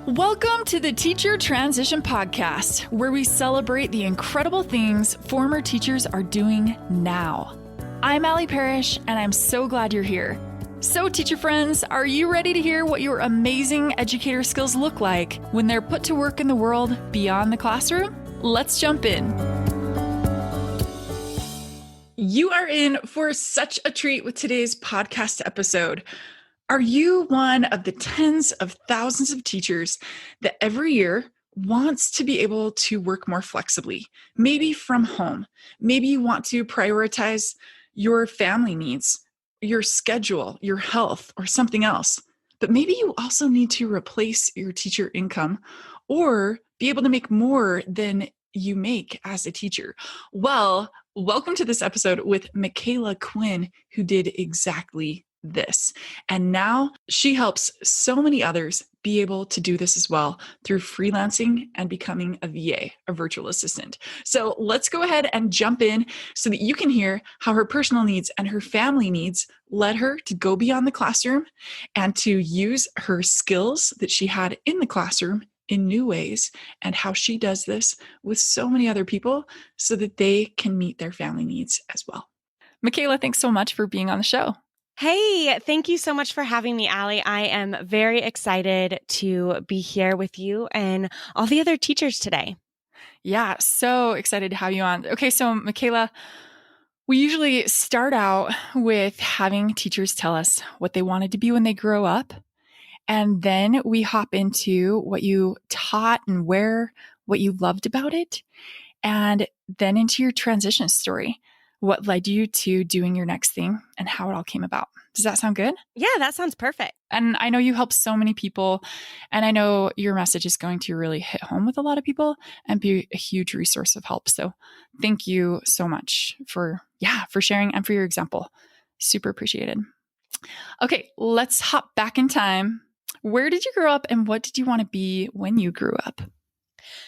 Welcome to the Teacher Transition Podcast, where we celebrate the incredible things former teachers are doing now. I'm Allie Parrish, and I'm so glad you're here. So, teacher friends, are you ready to hear what your amazing educator skills look like when they're put to work in the world beyond the classroom? Let's jump in. You are in for such a treat with today's podcast episode. Are you one of the tens of thousands of teachers that every year wants to be able to work more flexibly, maybe from home? Maybe you want to prioritize your family needs, your schedule, your health, or something else. But maybe you also need to replace your teacher income or be able to make more than you make as a teacher. Well, welcome to this episode with Micala Quinn, who did exactly this. And now she helps so many others be able to do this as well through freelancing and becoming a VA, a virtual assistant. So let's go ahead and jump in so that you can hear how her personal needs and her family needs led her to go beyond the classroom and to use her skills that she had in the classroom in new ways, and how she does this with so many other people so that they can meet their family needs as well. Micala, thanks so much for being on the show. Hey, thank you so much for having me, Allie. I am very excited to be here with you and all the other teachers today. Yeah, so excited to have you on. Okay, so Micala, we usually start out with having teachers tell us what they wanted to be when they grow up. And then we hop into what you taught and what you loved about it. And then into your transition story. What led you to doing your next thing and how it all came about. Does that sound good? Yeah, that sounds perfect. And I know you help so many people, and I know your message is going to really hit home with a lot of people and be a huge resource of help. So thank you so much for sharing and for your example. Super appreciated. Okay, let's hop back in time. Where did you grow up and what did you want to be when you grew up?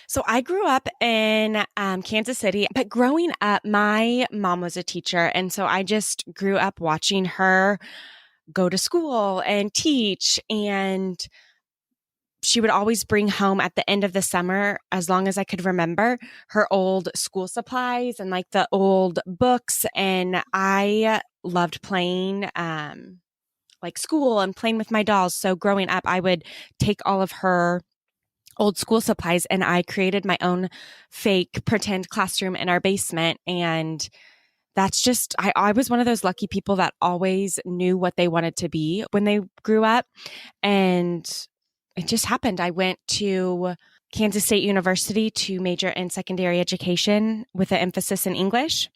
So I grew up in Kansas City, but growing up, my mom was a teacher. And so I just grew up watching her go to school and teach. And she would always bring home at the end of the summer, as long as I could remember, her old school supplies and like the old books. And I loved playing like school and playing with my dolls. So growing up, I would take all of her old school supplies and I created my own fake pretend classroom in our basement. And that's just, I was one of those lucky people that always knew what they wanted to be when they grew up. And it just happened. I went to Kansas State University to major in secondary education with an emphasis in English.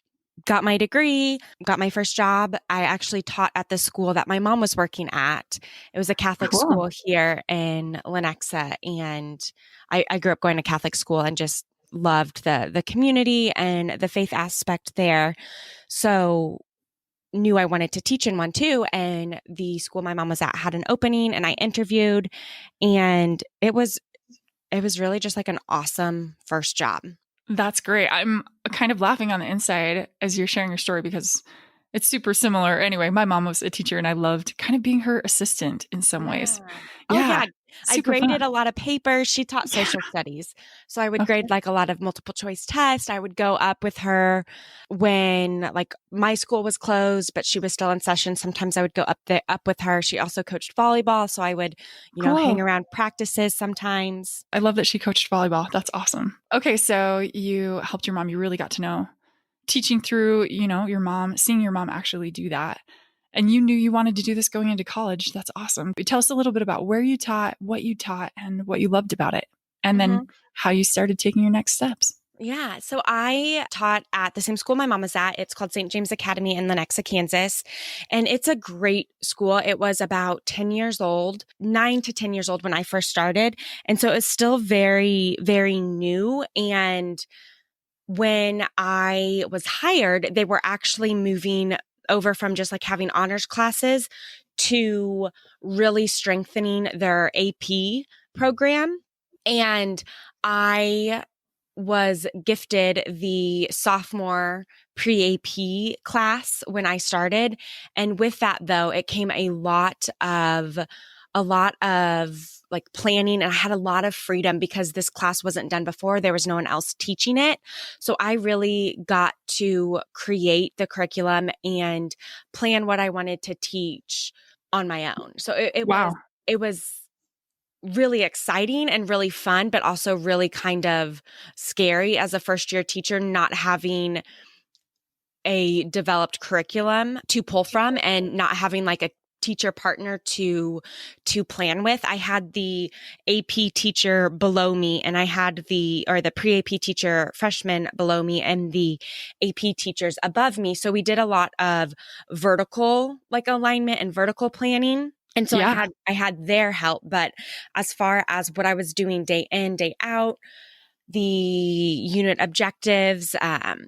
Got my degree, got my first job. I actually taught at the school that my mom was working at. It was a Catholic school here in Lenexa. And I grew up going to Catholic school and just loved the community and the faith aspect there. So knew I wanted to teach in one too. And the school my mom was at had an opening and I interviewed. And it was really just like an awesome first job. That's great. I'm kind of laughing on the inside as you're sharing your story because it's super similar. Anyway, my mom was a teacher and I loved kind of being her assistant in some ways. Oh, yeah. I graded fun. a lot of papers. She taught social studies. So I would grade like a lot of multiple choice tests. I would go up with her when like my school was closed, but she was still in session. Sometimes I would go up with her. She also coached volleyball. So I would, hang around practices sometimes. I love that she coached volleyball. That's awesome. Okay. So you helped your mom. You really got to know teaching through, your mom, seeing your mom actually do that. And you knew you wanted to do this going into college. That's awesome. Tell us a little bit about where you taught, and what you loved about it. And then how you started taking your next steps. Yeah. So I taught at the same school my mom was at. It's called St. James Academy in Lenexa, Kansas. And it's a great school. It was about 9 to 10 years old when I first started. And so it's still very, very new. And when I was hired, they were actually moving over from just like having honors classes to really strengthening their AP program. And I was gifted the sophomore pre-AP class when I started. And with that, though, it came a lot of a lot of like planning, and I had a lot of freedom because this class wasn't done before. There was no one else teaching it. So I really got to create the curriculum and plan what I wanted to teach on my own. So Wow. it was really exciting and really fun, but also really kind of scary as a first year teacher, not having a developed curriculum to pull from and not having like a teacher partner to plan with. I had the AP teacher below me, and I had the pre-AP teacher freshman below me, and the AP teachers above me. So we did a lot of vertical like alignment and vertical planning. And so Yeah. I had their help, but as far as what I was doing day in, day out, the unit objectives.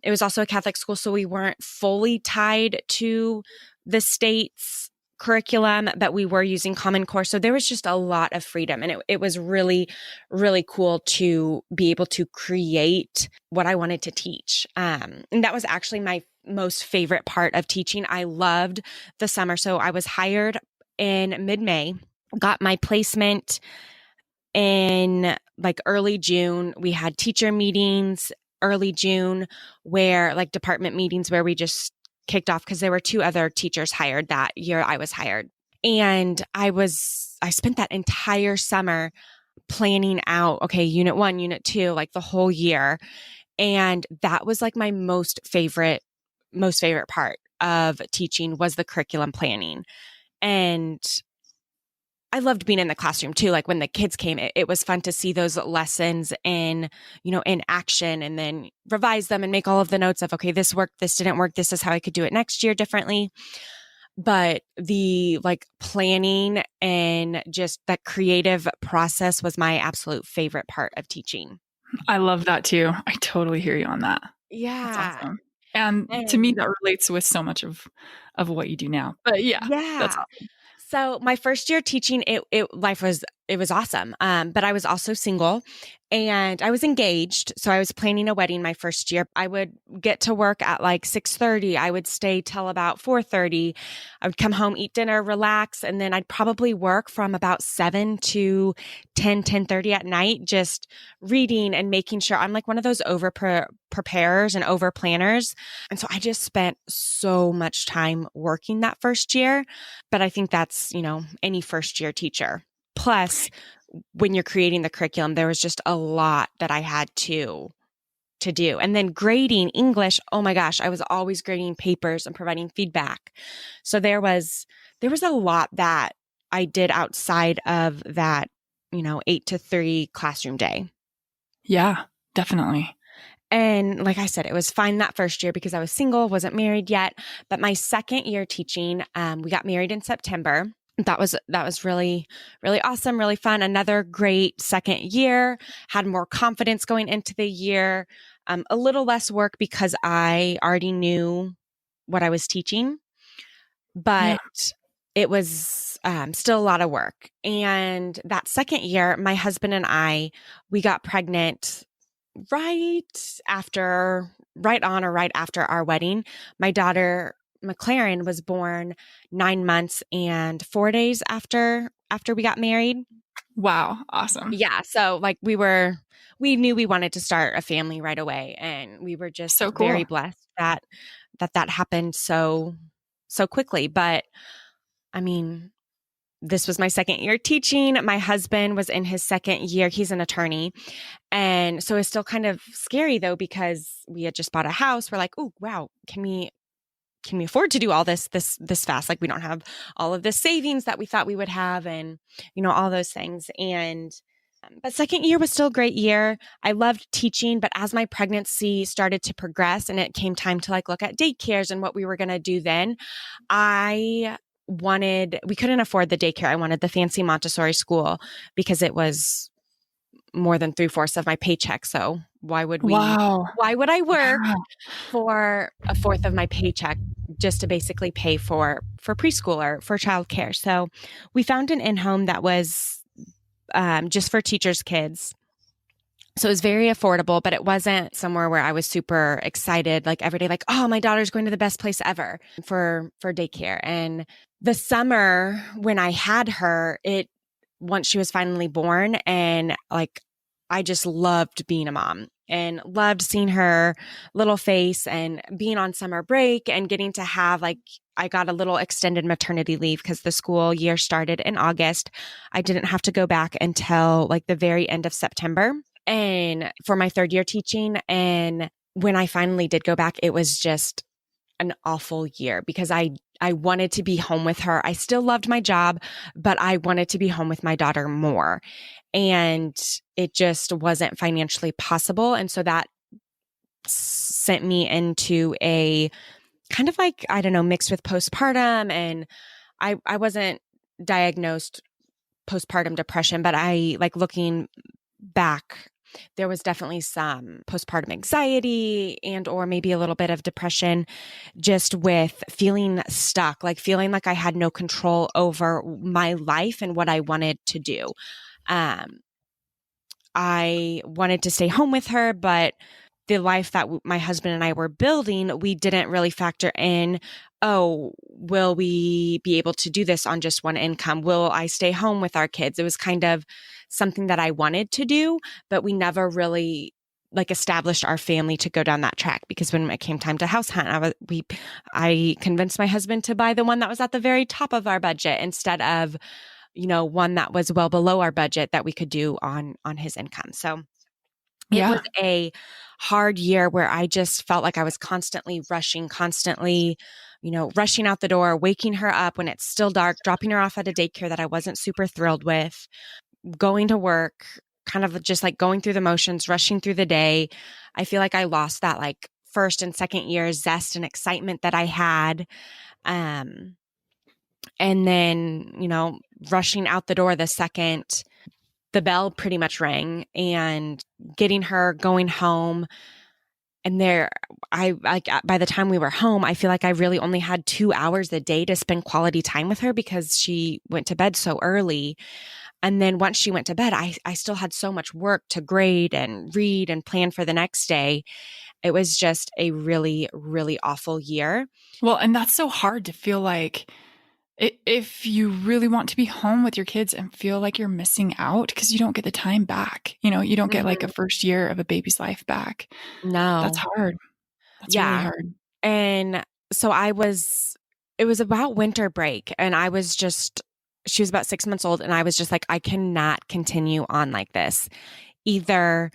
It was also a Catholic school, so we weren't fully tied to the state's curriculum, but we were using Common Core. So there was just a lot of freedom. And it was really, really cool to be able to create what I wanted to teach. And that was actually my most favorite part of teaching. I loved the summer. So I was hired in mid-May, got my placement in like early June. We had teacher meetings early June, where like department meetings where we just kicked off because there were 2 other teachers hired that year I was hired. And I spent that entire summer planning out, okay, unit 1, unit 2, like the whole year. And that was like my most favorite part of teaching was the curriculum planning. And I loved being in the classroom too. Like when the kids came, it was fun to see those lessons in action, and then revise them and make all of the notes of, okay, this worked, this didn't work, this is how I could do it next year differently. But the like planning and just that creative process was my absolute favorite part of teaching. I love that too. I totally hear you on that. That's Yeah. awesome. And to me, that relates with so much of what you do now. But yeah, that's Yeah. awesome. So my first year teaching, life was awesome. But I was also single, and I was engaged. So I was planning a wedding my first year. I would get to work at like 6:30. I would stay till about 4:30. I would come home, eat dinner, relax, and then I'd probably work from about 7 to 10:30 at night, just reading and making sure I'm like one of those over preparers and over planners. And so I just spent so much time working that first year. But I think that's, any first year teacher. Plus, when you're creating the curriculum, there was just a lot that I had to do. And then grading English, oh my gosh, I was always grading papers and providing feedback. So there was a lot that I did outside of that, 8 to 3 classroom day. Yeah, definitely. And like I said, it was fine that first year because I was single, wasn't married yet. But my second year teaching, we got married in September. That was really, really awesome, really fun. Another great second year, had more confidence going into the year, a little less work because I already knew what I was teaching, but it was still a lot of work. And that second year, my husband and we got pregnant right on or right after our wedding. My daughter McLaren was born 9 months and 4 days after we got married. Wow. Awesome. Yeah. So like we knew we wanted to start a family right away, and we were just So cool. very blessed that happened so quickly. But I mean, this was my second year teaching. My husband was in his second year. He's an attorney. And so it's still kind of scary though, because we had just bought a house. We're like, oh, wow, can we afford to do all this fast? Like we don't have all of the savings that we thought we would have, and, all those things. And, but second year was still a great year. I loved teaching, but as my pregnancy started to progress and it came time to like look at daycares and what we were going to do then, we couldn't afford the daycare. I wanted the fancy Montessori school because it was more than 3/4 of my paycheck. So why would I work for 1/4 of my paycheck just to basically pay for preschool or for childcare? So we found an in-home that was just for teachers' kids. So it was very affordable, but it wasn't somewhere where I was super excited, like every day, like, oh, my daughter's going to the best place ever for daycare. And the summer when I had her, it once she was finally born. And like, I just loved being a mom and loved seeing her little face and being on summer break and getting to have like, I got a little extended maternity leave because the school year started in August. I didn't have to go back until like the very end of September and for my third year teaching. And when I finally did go back, it was just an awful year because I wanted to be home with her. I still loved my job, but I wanted to be home with my daughter more. And it just wasn't financially possible. And so that sent me into a kind of like, I don't know, mixed with postpartum. And I wasn't diagnosed postpartum depression, but I like looking back, there was definitely some postpartum anxiety and or maybe a little bit of depression just with feeling stuck, like feeling like I had no control over my life and what I wanted to do. I wanted to stay home with her, but the life that my husband and I were building, we didn't really factor in, oh, will we be able to do this on just one income? Will I stay home with our kids? It was kind of something that I wanted to do, but we never really like established our family to go down that track because when it came time to house hunt, I convinced my husband to buy the one that was at the very top of our budget instead of, you know, one that was well below our budget that we could do on his income. So it was a hard year where I just felt like I was constantly rushing, you know, rushing out the door, waking her up when it's still dark, dropping her off at a daycare that I wasn't super thrilled with, going to work, kind of just like going through the motions, rushing through the day. I feel like I lost that like first and second year zest and excitement that I had. And then, you know, rushing out the door the second the bell pretty much rang and getting her going home. And I like by the time we were home, I feel like I really only had 2 hours a day to spend quality time with her because she went to bed so early. And then once she went to bed, I still had so much work to grade and read and plan for the next day. It was just a really, really awful year. Well, and that's so hard to feel like if you really want to be home with your kids and feel like you're missing out because you don't get the time back. You know, you don't get like a first year of a baby's life back. No. That's hard. That's really Yeah. hard. And so it was about winter break and she was about 6 months old and I was just like, I cannot continue on like this. Either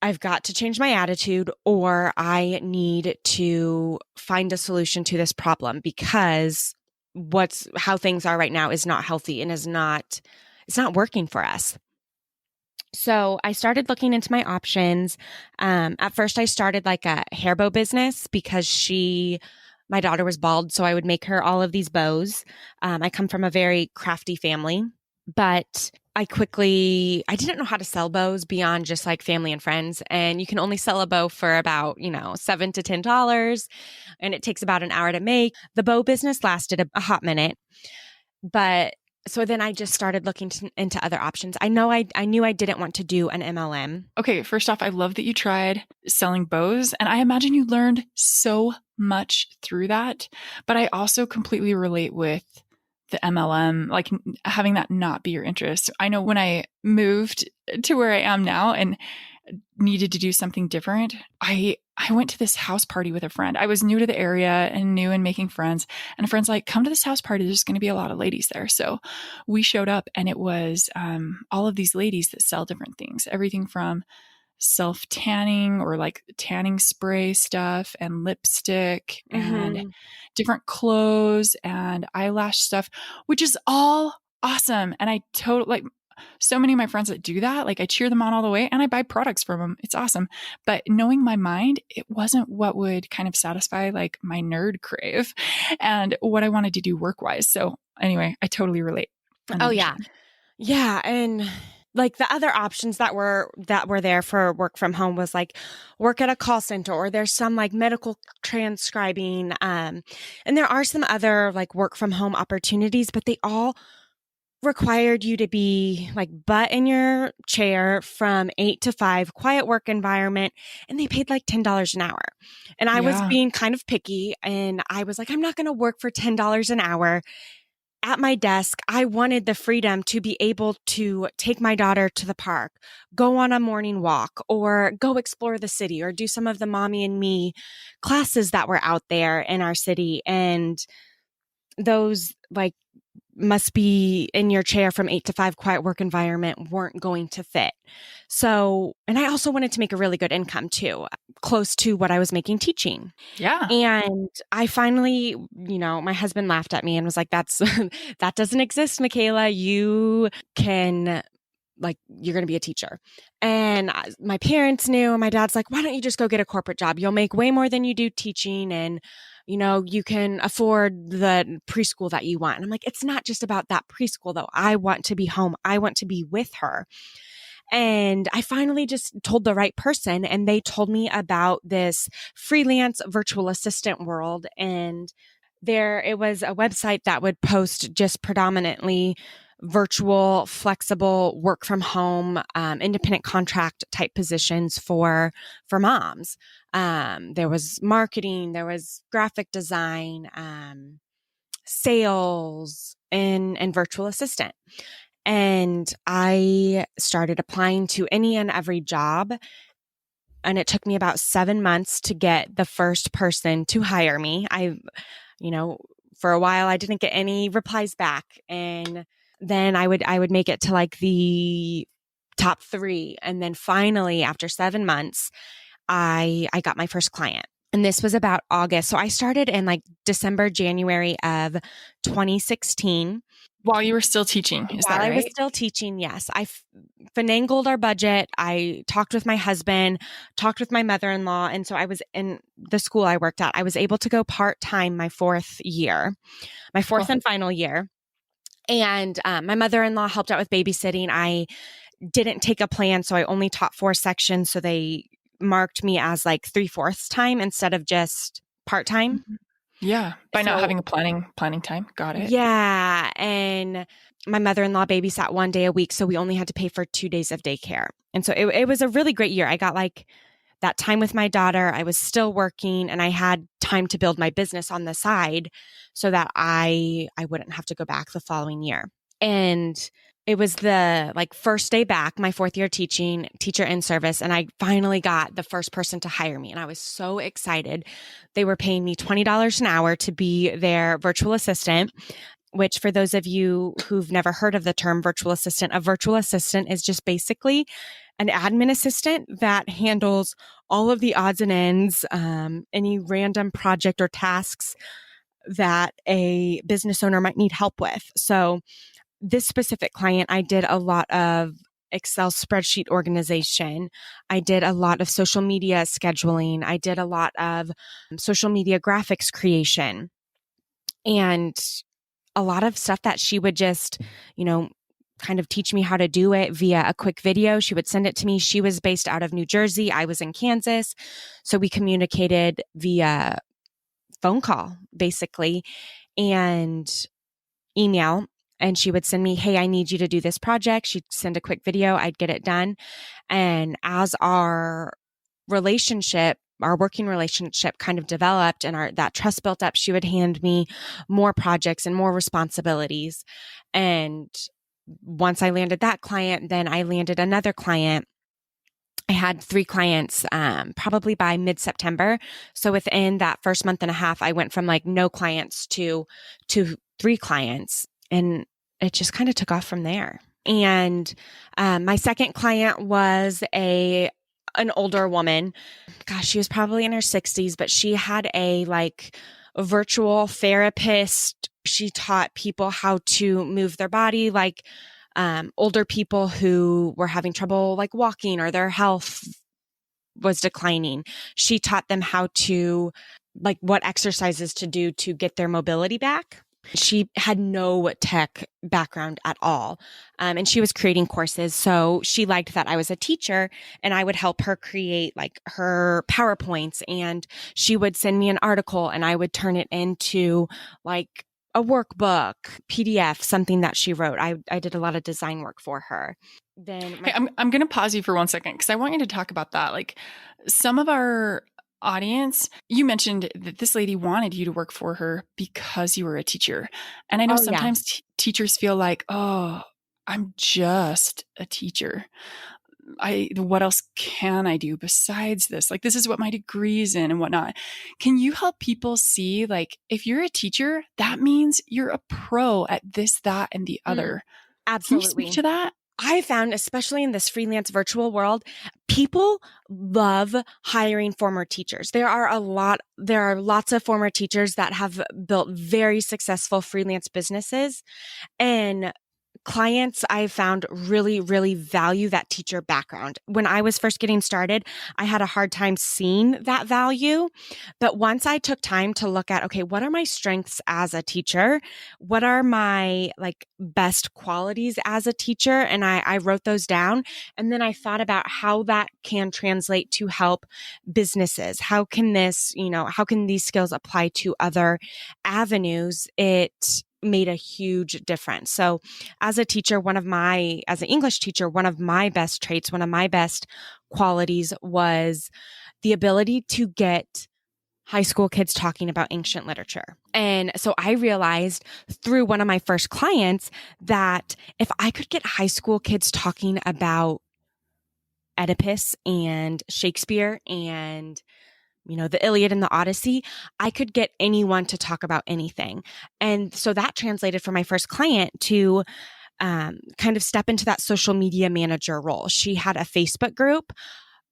I've got to change my attitude or I need to find a solution to this problem because how things are right now is not healthy and it's not working for us. So I started looking into my options. At first I started like a hair bow business because my daughter was bald. So I would make her all of these bows. I come from a very crafty family, but I didn't know how to sell bows beyond just like family and friends. And you can only sell a bow for about, you know, $7 to $10. And it takes about an hour to make. The bow business lasted a hot minute, but so then I just started looking into other options. I knew I didn't want to do an MLM. Okay, first off, I love that you tried selling bows, and I imagine you learned so much through that. But I also completely relate with the MLM, like having that not be your interest. I know when I moved to where I am now and needed to do something different, I went to this house party with a friend. I was new to the area and new and making friends. And a friend's like, come to this house party. There's going to be a lot of ladies there. So we showed up and it was all of these ladies that sell different things, everything from self-tanning or like tanning spray stuff and lipstick and different clothes and eyelash stuff, which is all awesome. And I totally like so many of my friends that do that, like I cheer them on all the way and I buy products from them. It's awesome. But knowing my mind, it wasn't what would kind of satisfy like my nerd crave and what I wanted to do work-wise. So anyway, I totally relate. Oh yeah. Yeah. And like the other options that were there for work from home was like work at a call center or there's some like medical transcribing. And there are some other like work from home opportunities, but they all required you to be like butt in your chair from 8 to 5, quiet work environment. And they paid like $10 an hour. And I was being kind of picky and I was like, I'm not going to work for $10 an hour. at my desk, I wanted the freedom to be able to take my daughter to the park, go on a morning walk, or go explore the city, or do some of the Mommy and Me classes that were out there in our city. And those like must be in your chair from 8 to 5 quiet work environment weren't going to fit. So, and I also wanted to make a really good income too, close to what I was making teaching. Yeah. And I finally, my husband laughed at me and was like, that doesn't exist, Micala. You can, like, you're going to be a teacher. And my parents knew, and my dad's like, why don't you just go get a corporate job? You'll make way more than you do teaching. And, you can afford the preschool that you want. And I'm like, it's not just about that preschool though. I want to be home. I want to be with her. And I finally just told the right person, and they told me about this freelance virtual assistant world. And it was a website that would post just predominantly virtual, flexible work from home, independent contract type positions for moms. There was marketing, there was graphic design, sales, and virtual assistant. And I started applying to any and every job. And it took me about 7 months to get the first person to hire me. For a while, I didn't get any replies back. And then I would make it to like the top 3. And then finally, after 7 months, I got my first client. And this was about August. So I started in like December, January of 2016. While you were still teaching, is that right? While I was still teaching, yes. I finagled our budget. I talked with my husband, talked with my mother-in-law. And so I was in the school I worked at. I was able to go part-time my 4th year, my fourth and final year. And my mother-in-law helped out with babysitting. I didn't take a plan, so I only taught 4 sections. So they marked me as like 3/4 time instead of just part-time. Mm-hmm. Yeah. By not having a planning time. Got it. Yeah. And my mother-in-law babysat 1 day a week. So we only had to pay for 2 days of daycare. And so it was a really great year. I got like that time with my daughter. I was still working, and I had time to build my business on the side so that I wouldn't have to go back the following year. And it was the like first day back, my 4th year teaching, teacher in service. And I finally got the first person to hire me. And I was so excited. They were paying me $20 an hour to be their virtual assistant, which for those of you who've never heard of the term virtual assistant, a virtual assistant is just basically an admin assistant that handles all of the odds and ends, any random project or tasks that a business owner might need help with. So this specific client, I did a lot of Excel spreadsheet organization. I did a lot of social media scheduling. I did a lot of social media graphics creation, and a lot of stuff that she would just, kind of teach me how to do it via a quick video. She would send it to me. She was based out of New Jersey. I was in Kansas. So we communicated via phone call, basically, and email. And she would send me, hey, I need you to do this project. She'd send a quick video. I'd get it done. And as our working relationship kind of developed and that trust built up, she would hand me more projects and more responsibilities. And once I landed that client, then I landed another client. I had 3 clients probably by mid-September. So within that first month and a half, I went from like no clients to 3 clients. And it just kind of took off from there. And my second client was an older woman. Gosh, she was probably in her 60s, but she had a virtual therapist. She taught people how to move their body, like older people who were having trouble like walking or their health was declining. She taught them how to what exercises to do to get their mobility back. She had no tech background at all. And she was creating courses. So she liked that I was a teacher and I would help her create her PowerPoints, and she would send me an article and I would turn it into a workbook, PDF, something that she wrote. I did a lot of design work for her. Then I'm going to pause you for 1 second because I want you to talk about that. Some of our audience, you mentioned that this lady wanted you to work for her because you were a teacher. And I know Oh, yeah. sometimes teachers feel like, oh, I'm just a teacher. What else can I do besides this? Like, this is what my degree's in and whatnot. Can you help people see, like, if you're a teacher, that means you're a pro at this, that, and the Mm, other. Can you speak absolutely. to that? I found, especially in this freelance virtual world, people love hiring former teachers. There are lots of former teachers that have built very successful freelance businesses, and clients I've found really, really value that teacher background. When I was first getting started, I had a hard time seeing that value. But once I took time to look at, okay, what are my strengths as a teacher? What are my like best qualities as a teacher? And I wrote those down. And then I thought about how that can translate to help businesses. How can how can these skills apply to other avenues? It made a huge difference. So as a teacher, as an English teacher, one of my best traits, one of my best qualities was the ability to get high school kids talking about ancient literature. And so I realized through one of my first clients that if I could get high school kids talking about Oedipus and Shakespeare and the Iliad and the Odyssey, I could get anyone to talk about anything. And so that translated for my first client to kind of step into that social media manager role. She had a free Facebook group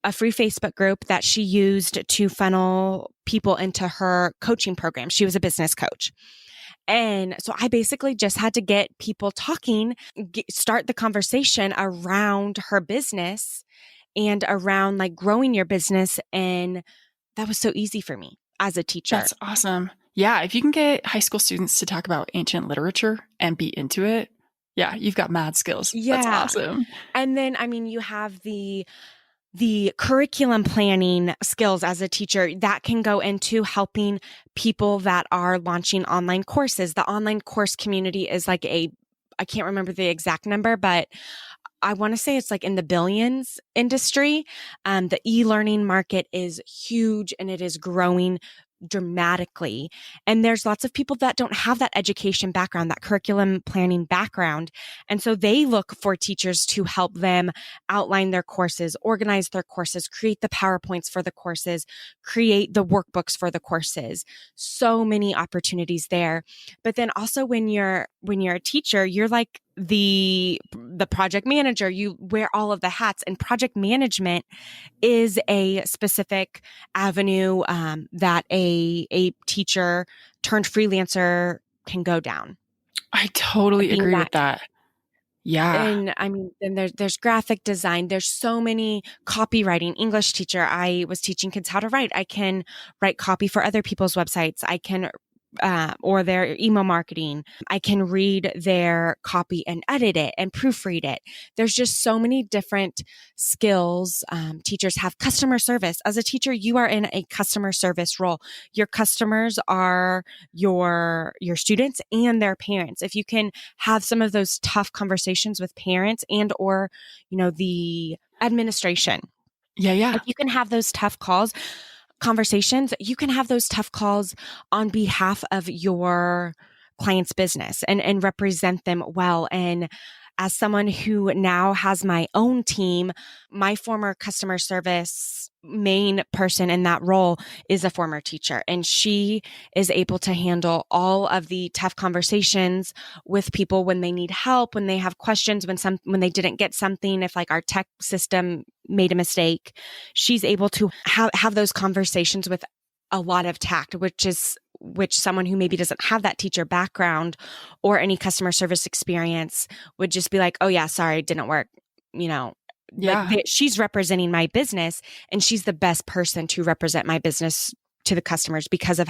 that she used to funnel people into her coaching program. She was a business coach. And so I basically just had to get people talking, start the conversation around her business and around like growing your business. And that was so easy for me as a teacher. That's awesome. Yeah. If you can get high school students to talk about ancient literature and be into it, yeah, you've got mad skills. That's Yeah. awesome. And then, you have the curriculum planning skills as a teacher that can go into helping people that are launching online courses. The online course community is like I can't remember the exact number, but I want to say it's like in the billions industry. The e-learning market is huge and it is growing dramatically. And there's lots of people that don't have that education background, that curriculum planning background. And so they look for teachers to help them outline their courses, organize their courses, create the PowerPoints for the courses, create the workbooks for the courses. So many opportunities there. But then also when you're a teacher, you're like the project manager. You wear all of the hats, and project management is a specific avenue that a teacher turned freelancer can go down. I totally agree with that. Yeah. And then there's graphic design. There's so many copywriting. English teacher. I was teaching kids how to write. I can write copy for other people's websites. I can or their email marketing. I can read their copy and edit it and proofread it. There's just so many different skills. Teachers have customer service. As a teacher, you are in a customer service role. Your customers are your students and their parents. If you can have some of those tough conversations with parents and or, the administration. Yeah. If you can have those tough conversations, you can have those tough calls on behalf of your client's business and represent them well. And as someone who now has my own team, my former customer service main person in that role is a former teacher, and she is able to handle all of the tough conversations with people when they need help, when they have questions, when they didn't get something, if like our tech system made a mistake. She's able to have those conversations with a lot of tact, which someone who maybe doesn't have that teacher background or any customer service experience would just be like, oh yeah, sorry, it didn't work. Yeah. She's representing my business, and she's the best person to represent my business to the customers because of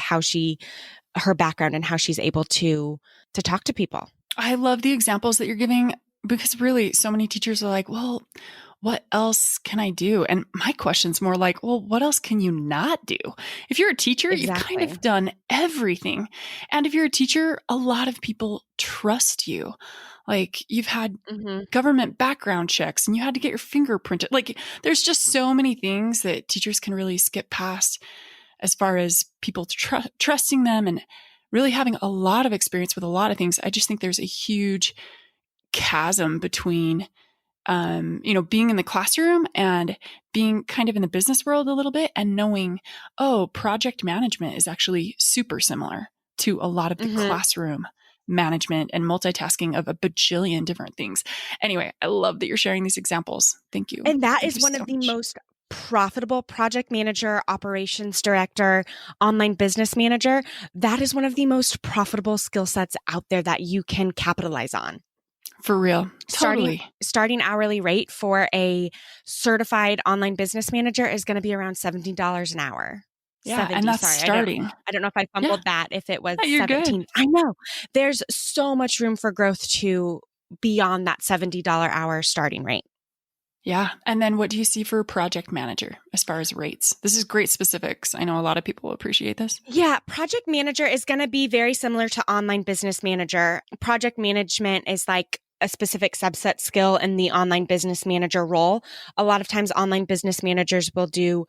her background and how she's able to talk to people. I love the examples that you're giving, because really so many teachers are like, well, what else can I do? And my question's more like, well, what else can you not do? If you're a teacher, Exactly. You've kind of done everything. And if you're a teacher, a lot of people trust you. Like you've had Mm-hmm. government background checks and you had to get your fingerprinted. Like there's just so many things that teachers can really skip past as far as people trusting them and really having a lot of experience with a lot of things. I just think there's a huge chasm between being in the classroom and being kind of in the business world a little bit and knowing, oh, project management is actually super similar to a lot of the Mm-hmm. classroom management and multitasking of a bajillion different things. Anyway, I love that you're sharing these examples. Thank you. And that Thank is you one so of the much. most profitable project manager, operations director, online business manager. That is one of the most profitable skill sets out there that you can capitalize on. For real. Starting Totally. starting hourly rate for a certified online business manager is going to be around $70 an hour. Yeah. And 70, that's sorry. starting. I don't know if I Yeah. fumbled that, if it was You're good. 17. I know. There's so much room for growth to beyond that $70 hour starting rate. Yeah. And then what do you see for project manager as far as rates? This is great specifics. I know a lot of people will appreciate this. Yeah, project manager is going to be very similar to online business manager. Project management is like a specific subset skill in the online business manager role. A lot of times, online business managers will do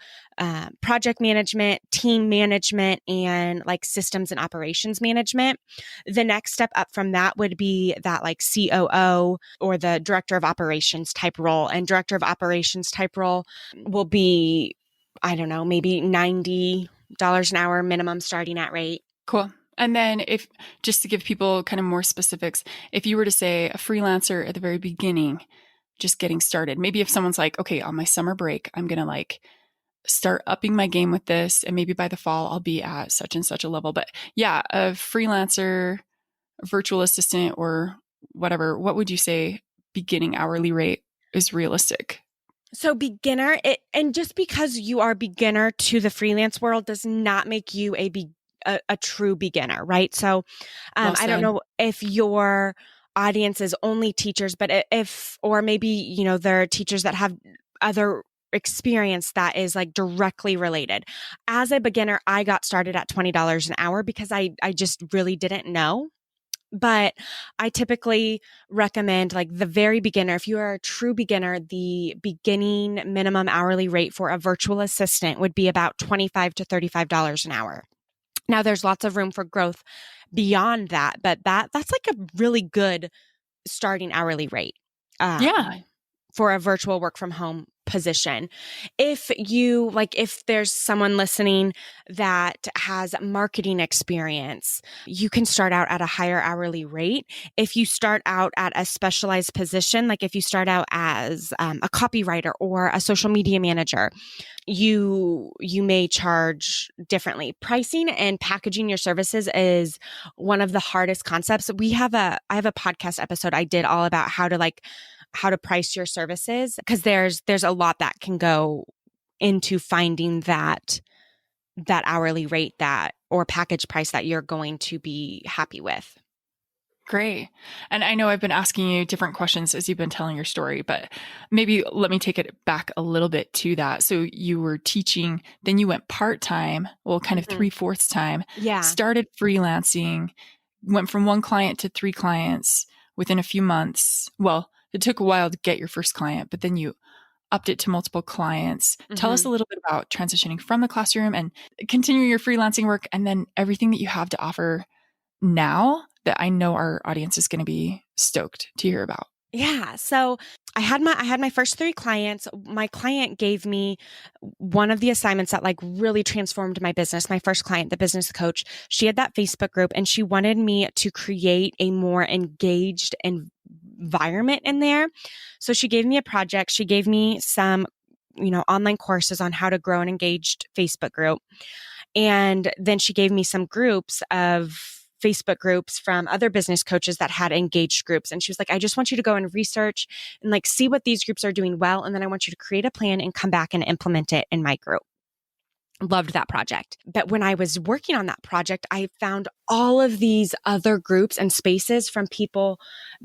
project management, team management, and like systems and operations management. The next step up from that would be that like COO or the director of operations type role. And director of operations type role will be, I don't know, maybe $90 an hour minimum starting at rate. Cool. And then if just to give people kind of more specifics, if you were to say a freelancer at the very beginning, just getting started, maybe if someone's like, okay, on my summer break, I'm going to like start upping my game with this. And maybe by the fall, I'll be at such and such a level. But yeah, a freelancer, virtual assistant, or whatever, what would you say beginning hourly rate is realistic? So beginner, and just because you are beginner to the freelance world does not make you a true beginner, right? So Well I don't said. know if your audience is only teachers, but or maybe, there are teachers that have other experience that is like directly related. As a beginner, I got started at $20 an hour because I just really didn't know. But I typically recommend like the very beginner. If you are a true beginner, the beginning minimum hourly rate for a virtual assistant would be about $25 to $35 an hour. Now there's lots of room for growth beyond that, but that's like a really good starting hourly rate. Yeah. For a virtual work from home position. If there's someone listening that has marketing experience, you can start out at a higher hourly rate. If you start out at a specialized position, like if you start out as a copywriter or a social media manager, you may charge differently. Pricing and packaging your services is one of the hardest concepts. I have a podcast episode I did all about how to price your services, because there's a lot that can go into finding that hourly rate or package price that you're going to be happy with. Great. And I know I've been asking you different questions as you've been telling your story, but maybe let me take it back a little bit to that. So you were teaching, then you went part-time, well, kind of 3/4 time, Yeah. started freelancing, went from one client to 3 clients within a few months. Well, it took a while to get your first client, but then you upped it to multiple clients. Tell us a little bit about transitioning from the classroom and continuing your freelancing work, and then everything that you have to offer now that I know our audience is going to be stoked to hear about. Yeah. So I had my first 3 clients. My client gave me one of the assignments that like really transformed my business. My first client, the business coach, she had that Facebook group and she wanted me to create a more engaged environment in there. So she gave me a project. She gave me some, online courses on how to grow an engaged Facebook group. And then she gave me some groups of Facebook groups from other business coaches that had engaged groups. And she was like, I just want you to go and research and like see what these groups are doing well. And then I want you to create a plan and come back and implement it in my group. Loved that project. But when I was working on that project, I found all of these other groups and spaces from people.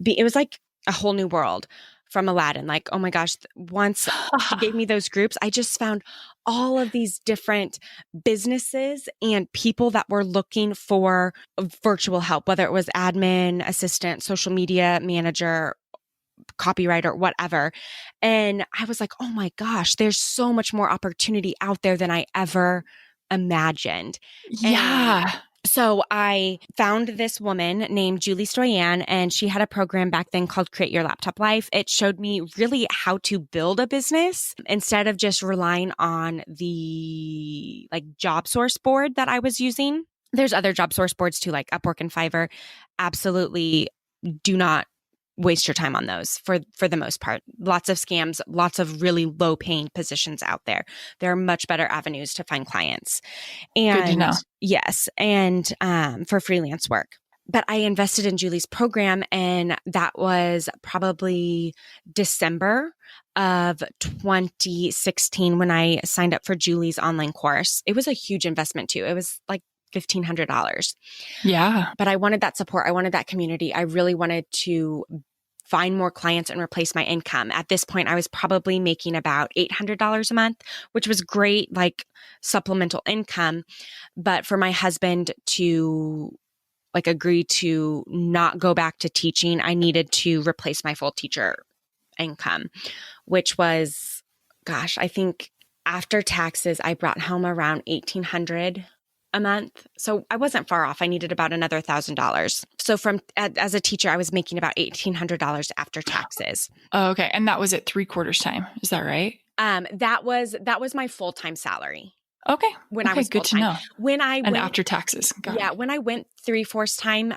It was like a whole new world. from Aladdin. Like, oh my gosh, once she gave me those groups, I just found all of these different businesses and people that were looking for virtual help, whether it was admin, assistant, social media manager, copywriter, whatever. And I was like, oh my gosh, there's so much more opportunity out there than I ever imagined. And Yeah. so I found this woman named Julie Stoyan, and she had a program back then called Create Your Laptop Life. It showed me really how to build a business instead of just relying on the like job source board that I was using. There's other job source boards too, like Upwork and Fiverr. Absolutely do not waste your time on those for the most part. Lots of scams, lots of really low paying positions out there. There are much better avenues to find clients. Good to know. Yes, and for freelance work. But I invested in Julie's program, and that was probably December of 2016 when I signed up for Julie's online course. It was a huge investment too. It was like $1,500. Yeah. But I wanted that support. I wanted that community. I really wanted to find more clients and replace my income. At this point, I was probably making about $800 a month, which was great, like supplemental income. But for my husband to like agree to not go back to teaching, I needed to replace my full teacher income, which was, gosh, I think after taxes, I brought home around $1,800 a month. So I wasn't far off. I needed about another $1,000. So as a teacher, I was making about $1,800 after taxes. Oh, okay. And that was at 3/4 time. Is that right? That was my full-time salary. Okay. When I was good to full-time. know. When I And went after taxes. Got it. when I went 3/4 time,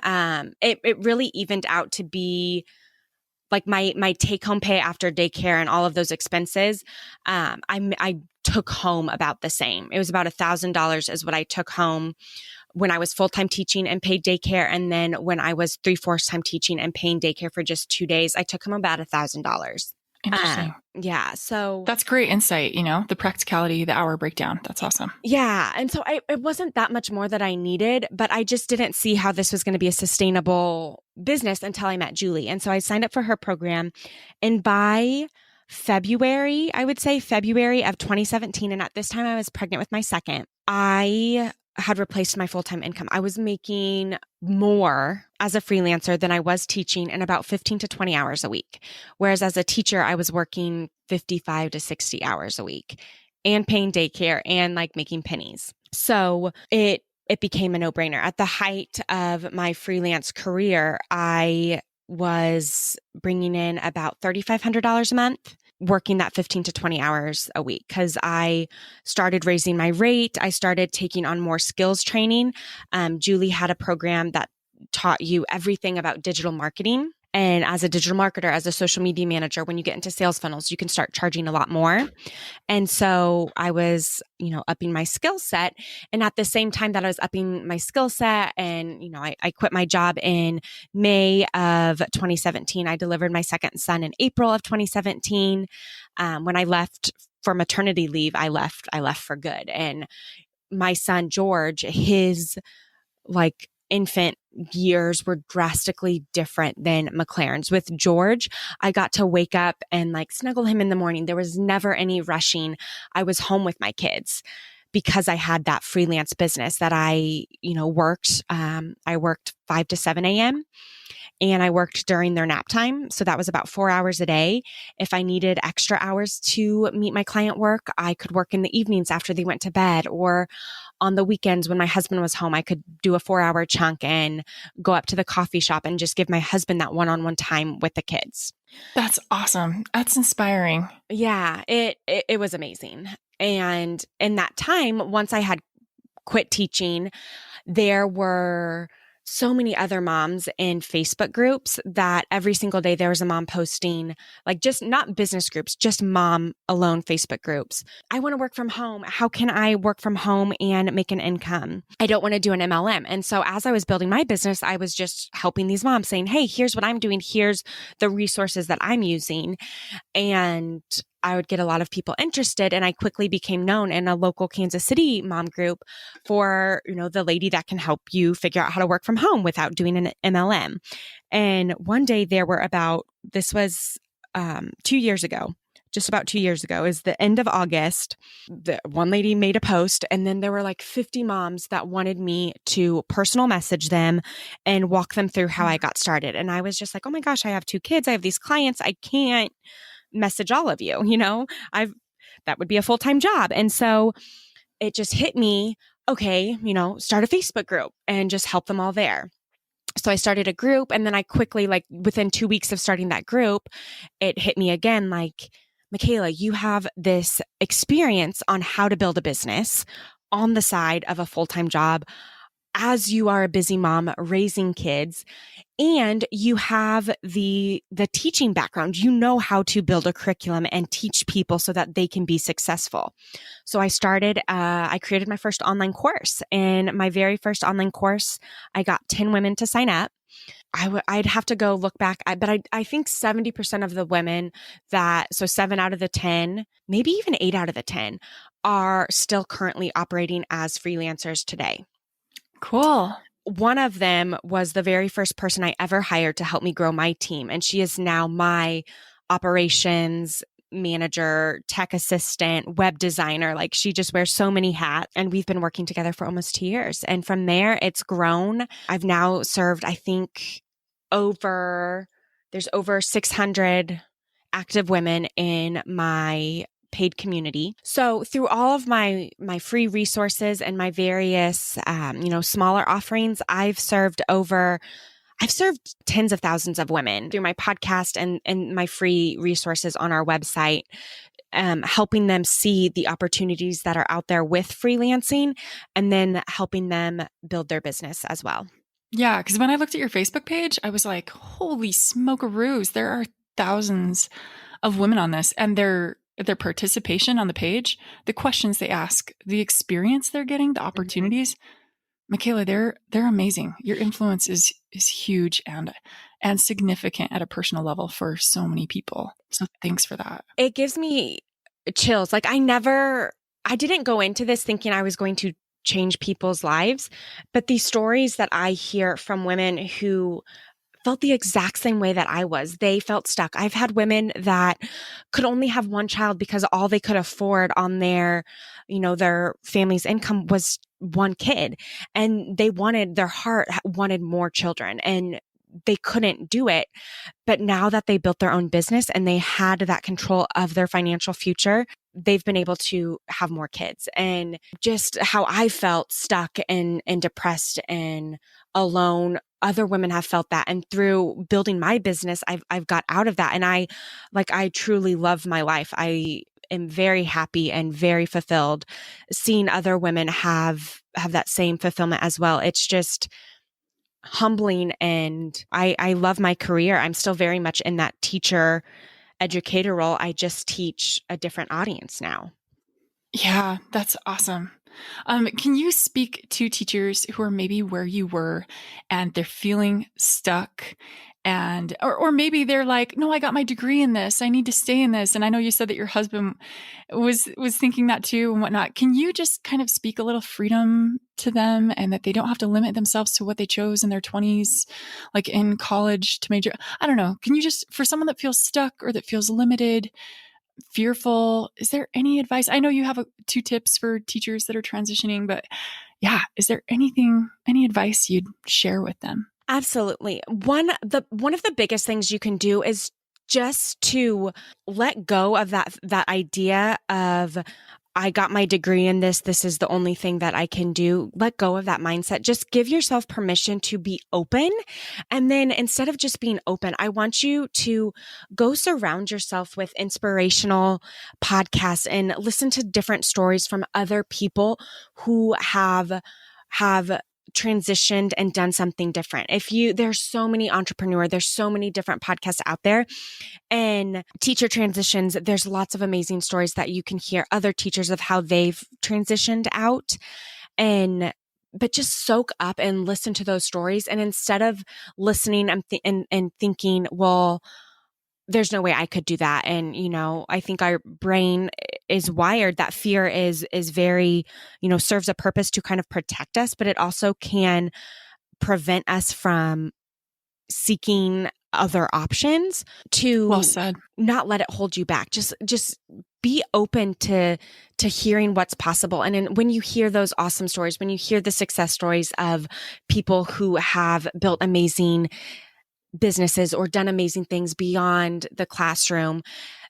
it really evened out to be like my take home pay after daycare and all of those expenses. I took home about the same. It was about $1,000 is what I took home when I was full-time teaching and paid daycare. And then when I was 3/4 time teaching and paying daycare for just 2 days, I took home about $1,000. Interesting. Yeah. So That's great insight, the practicality, the hour breakdown. That's awesome. yeah. And so it wasn't that much more that I needed, but I just didn't see how this was going to be a sustainable business until I met Julie. And so I signed up for her program. And by February, I would say February of 2017, and at this time I was pregnant with my second, I had replaced my full-time income. I was making more as a freelancer than I was teaching in about 15 to 20 hours a week. Whereas as a teacher, I was working 55 to 60 hours a week and paying daycare and like making pennies. So it became a no-brainer. At the height of my freelance career, I was bringing in about $3,500 a month, working that 15 to 20 hours a week because I started raising my rate. I started taking on more skills training. Julie had a program that taught you everything about digital marketing. And as a digital marketer, as a social media manager, when you get into sales funnels, you can start charging a lot more. And so I was, upping my skill set. And at the same time that I was upping my skill set and, I quit my job in May of 2017. I delivered my second son in April of 2017. When I left for maternity leave, I left for good. And my son, George, his infant years were drastically different than McLaren's. With George, I got to wake up and snuggle him in the morning. There was never any rushing. I was home with my kids because I had that freelance business that I, worked. I worked 5 to 7 a.m. and I worked during their nap time. So that was about 4 hours a day. If I needed extra hours to meet my client work, I could work in the evenings after they went to bed, or on the weekends when my husband was home, I could do a 4-hour chunk and go up to the coffee shop and just give my husband that one-on-one time with the kids. That's awesome. That's inspiring. Yeah, it was amazing. And in that time, once I had quit teaching, there were so many other moms in Facebook groups that every single day there was a mom posting, just not business groups, just mom alone Facebook groups. I want to work from home. How can I work from home and make an income? I don't want to do an MLM. And so as I was building my business, I was just helping these moms saying, hey, here's what I'm doing. Here's the resources that I'm using. And I would get a lot of people interested, and I quickly became known in a local Kansas City mom group for, the lady that can help you figure out how to work from home without doing an MLM. And one day this was 2 years ago. Just about 2 years ago is the end of August. The one lady made a post, and then there were like 50 moms that wanted me to personal message them and walk them through how I got started. And I was just like, oh my gosh, I have 2 kids. I have these clients. I can't message all of you, that would be a full-time job. And so it just hit me, okay, start a Facebook group and just help them all there. So I started a group, and then I quickly, like within 2 weeks of starting that group, it hit me again, like, Micala, you have this experience on how to build a business on the side of a full-time job as you are a busy mom raising kids, and you have the teaching background. You know how to build a curriculum and teach people so that they can be successful. So I created my first online course, and my very first online course, I got 10 women to sign up. I'd have to go look back, but I think 70% of the women so 7 out of the 10, maybe even 8 out of the 10 are still currently operating as freelancers today. Cool. One of them was the very first person I ever hired to help me grow my team. And she is now my operations manager, tech assistant, web designer. Like, she just wears so many hats, and we've been working together for almost 2 years. And from there, it's grown. I've now served, I think, there's over 600 active women in my paid community. So through all of my free resources and my various, smaller offerings, I've served tens of thousands of women through my podcast and my free resources on our website, helping them see the opportunities that are out there with freelancing, and then helping them build their business as well. Yeah, because when I looked at your Facebook page, I was like, holy smokeroos, there are thousands of women on this, and their participation on the page, the questions they ask, the experience they're getting, the opportunities. Micala, they're amazing. Your influence is huge and significant at a personal level for so many people. So thanks for that. It gives me chills. Like, I didn't go into this thinking I was going to change people's lives, but these stories that I hear from women who felt the exact same way that I was. They felt stuck. I've had women that could only have one child because all they could afford on their family's income was one kid. And their heart wanted more children, and they couldn't do it. But now that they built their own business and they had that control of their financial future, they've been able to have more kids. And just how I felt stuck and depressed and alone, other women have felt that. And through building my business, I've got out of that. And I truly love my life. I am very happy and very fulfilled seeing other women have that same fulfillment as well. It's just humbling, and I love my career. I'm still very much in that teacher educator role. I just teach a different audience now. Yeah, that's awesome. Can you speak to teachers who are maybe where you were and they're feeling stuck, and or maybe they're like, no, I got my degree in this, I need to stay in this. And I know you said that your husband was thinking that too and whatnot. Can you just kind of speak a little freedom to them, and that they don't have to limit themselves to what they chose in their 20s, like in college to major? I don't know. Can you just, for someone that feels stuck or that feels limited, fearful, is there any advice? I know you have 2 tips for teachers that are transitioning, but yeah, is there any advice you'd share with them? Absolutely. One of the biggest things you can do is just to let go of that idea of, I got my degree in this is the only thing that I can do. Let go of that mindset. Just give yourself permission to be open. And then instead of just being open, I want you to go surround yourself with inspirational podcasts and listen to different stories from other people who have transitioned and done something different. There's so many entrepreneurs, there's so many different podcasts out there, and teacher transitions. There's lots of amazing stories that you can hear other teachers of how they've transitioned out, but just soak up and listen to those stories. And instead of listening and thinking, well, there's no way I could do that. And, I think our brain is wired that fear is very, serves a purpose to kind of protect us, but it also can prevent us from seeking other options to Well said. not let it hold you back. Just be open to hearing what's possible. And when you hear those awesome stories, when you hear the success stories of people who have built amazing businesses or done amazing things beyond the classroom,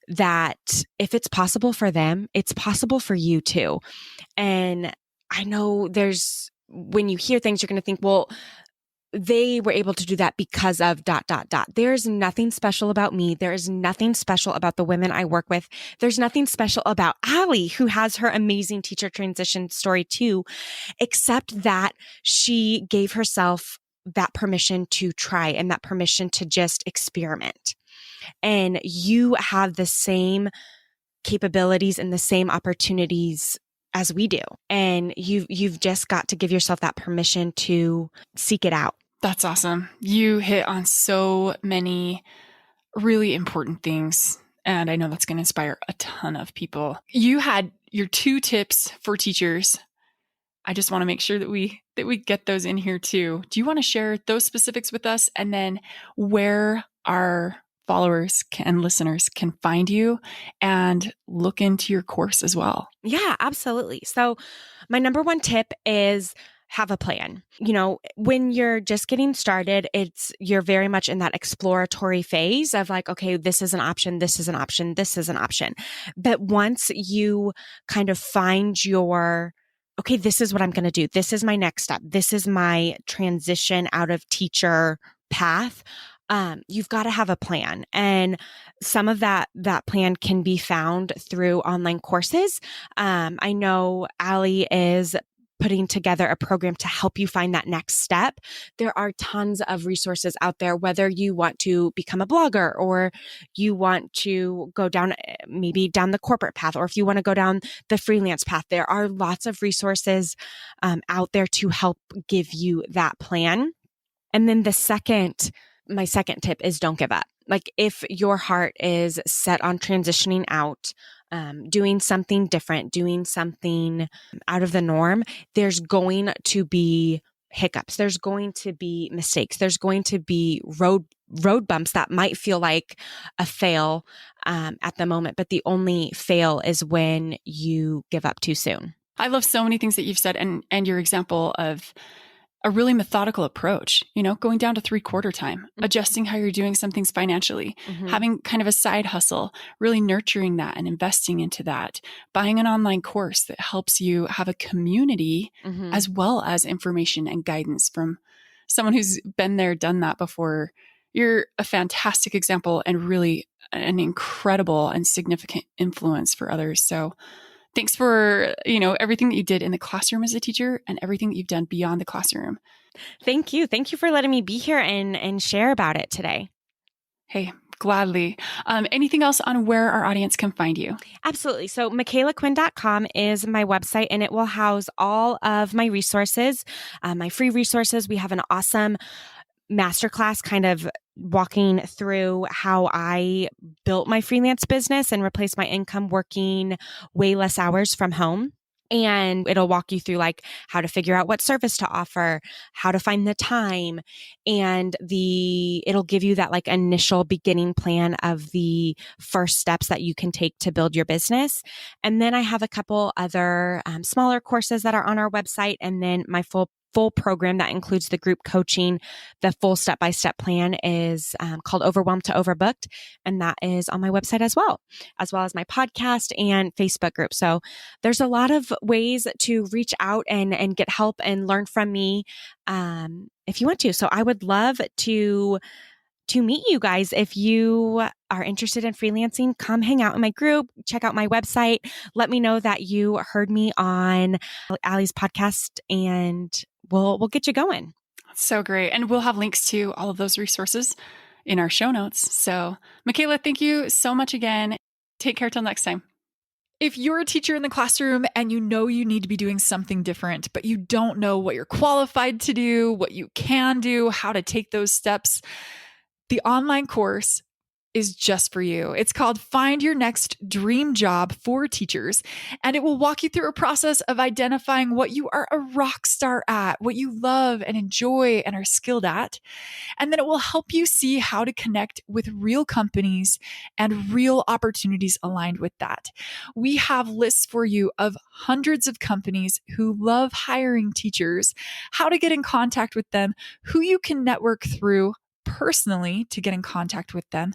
that if it's possible for them, it's possible for you too. And I know when you hear things, you're going to think, well, they were able to do that because of ... There's nothing special about me. There is nothing special about the women I work with. There's nothing special about Allie, who has her amazing teacher transition story too, except that she gave herself that permission to try and that permission to just experiment. And you have the same capabilities and the same opportunities as we do. And you've just got to give yourself that permission to seek it out. That's awesome. You hit on so many really important things, and I know that's going to inspire a ton of people. You had your 2 tips for teachers. I just want to make sure that we get those in here too. Do you want to share those specifics with us, and then where our followers and listeners can find you and look into your course as well? Yeah, absolutely. So my number 1 tip is have a plan. When you're just getting started, you're very much in that exploratory phase of like, okay, this is an option, this is an option, this is an option. But once you kind of find okay, this is what I'm going to do. This is my next step. This is my transition out of teacher path. You've got to have a plan. And some of that plan can be found through online courses. I know Allie is putting together a program to help you find that next step. There are tons of resources out there, whether you want to become a blogger or you want to go down the corporate path, or if you want to go down the freelance path. There are lots of resources out there to help give you that plan. And then my second tip is don't give up. Like if your heart is set on transitioning out, doing something different, doing something out of the norm, there's going to be hiccups. There's going to be mistakes. There's going to be road bumps that might feel like a fail at the moment, but the only fail is when you give up too soon. I love so many things that you've said, and your example of a really methodical approach, going down to 3/4 time, adjusting how you're doing some things financially, having kind of a side hustle, really nurturing that and investing into that, buying an online course that helps you have a community as well as information and guidance from someone who's been there, done that before. You're a fantastic example and really an incredible and significant influence for others. So thanks for, everything that you did in the classroom as a teacher and everything that you've done beyond the classroom. Thank you. Thank you for letting me be here and share about it today. Hey, gladly. Anything else on where our audience can find you? Absolutely. So MicalaQuinn.com is my website, and it will house all of my resources, my free resources. We have an awesome masterclass kind of walking through how I built my freelance business and replaced my income working way less hours from home. And it'll walk you through like how to figure out what service to offer, how to find the time, and it'll give you that like initial beginning plan of the first steps that you can take to build your business. And then I have a couple other smaller courses that are on our website, and then my full program that includes the group coaching. The full step-by-step plan is called Overwhelmed to Overbooked. And that is on my website as well as my podcast and Facebook group. So there's a lot of ways to reach out and get help and learn from me if you want to. So I would love to meet you guys. If you are interested in freelancing, come hang out in my group, check out my website. Let me know that you heard me on Allie's podcast, and we'll get you going. So great. And we'll have links to all of those resources in our show notes. So Micala, thank you so much again. Take care till next time. If you're a teacher in the classroom and you know you need to be doing something different, but you don't know what you're qualified to do, what you can do, how to take those steps, the online course is just for you. It's called Find Your Next Dream Job for Teachers, and it will walk you through a process of identifying what you are a rock star at, what you love and enjoy and are skilled at. And then it will help you see how to connect with real companies and real opportunities aligned with that. We have lists for you of hundreds of companies who love hiring teachers, how to get in contact with them, who you can network through personally to get in contact with them.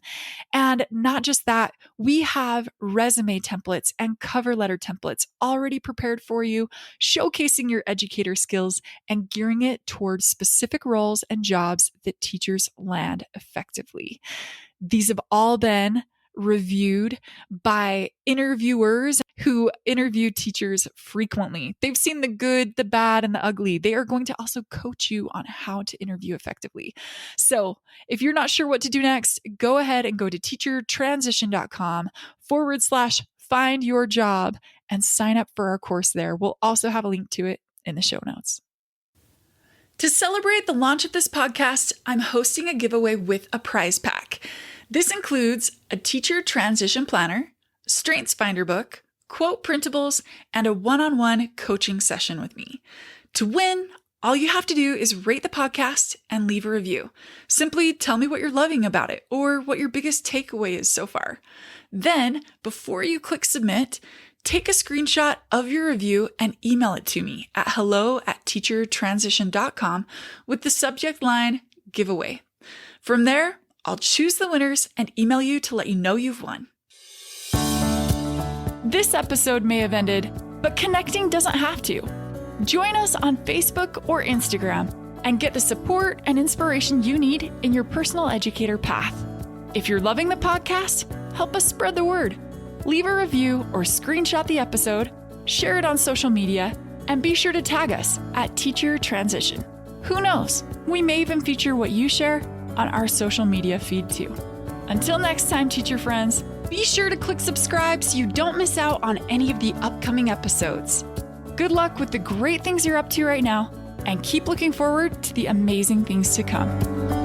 And not just that, we have resume templates and cover letter templates already prepared for you, showcasing your educator skills and gearing it towards specific roles and jobs that teachers land effectively. These have all been reviewed by interviewers who interview teachers frequently. They've seen the good, the bad, and the ugly. They are going to also coach you on how to interview effectively. So if you're not sure what to do next, go ahead and go to teachertransition.com/find your job and sign up for our course there. We'll also have a link to it in the show notes. To celebrate the launch of this podcast, I'm hosting a giveaway with a prize pack. This includes a teacher transition planner, Strengths Finder book, quote printables, and a one-on-one coaching session with me. To win, all you have to do is rate the podcast and leave a review. Simply tell me what you're loving about it or what your biggest takeaway is so far. Then, before you click submit, take a screenshot of your review and email it to me at hello@teachertransition.com with the subject line giveaway. From there, I'll choose the winners and email you to let you know you've won. This episode may have ended, but connecting doesn't have to. Join us on Facebook or Instagram and get the support and inspiration you need in your personal educator path. If you're loving the podcast, help us spread the word. Leave a review or screenshot the episode, share it on social media, and be sure to tag us at Teacher Transition. Who knows? We may even feature what you share on our social media feed too. Until next time, teacher friends, be sure to click subscribe so you don't miss out on any of the upcoming episodes. Good luck with the great things you're up to right now, and keep looking forward to the amazing things to come.